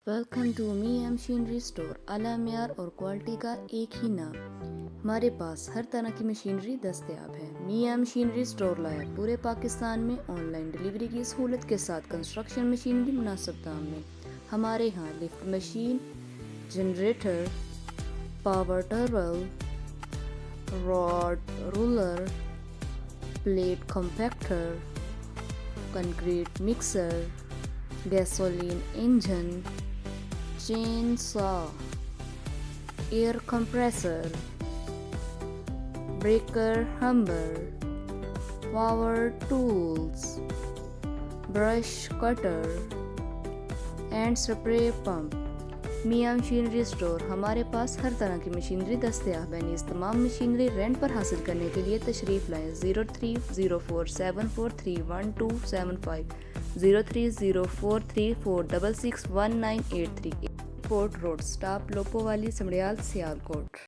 Welcome to machinery store. اعلیٰ معیار اور کوالٹی کا ایک ہی نام۔ ہمارے پاس ہر طرح کی مشینری دستیاب ہے۔ مشنیری اسٹور لایا پورے پاکستان میں آن لائن ڈیلیوری کی سہولت کے ساتھ کنسٹرکشن مشینری مناسب دام میں۔ ہمارے ہاں lift machine, generator, power trowel, road roller, plate compactor, concrete mixer, gasoline engine, chain saw, air compressor, breaker hammer, power tools, brush cutter and spray pump. Machinery store ہمارے پاس ہر طرح کی مشینری دستیاب ہے۔ اس تمام مشینری رینٹ پر حاصل کرنے کے لیے تشریف لائیں۔ 0304743125 030434661983 ایئرپورٹ روڈ، اسٹاپ لوپو والی، سمڑیال، سیالکوٹ۔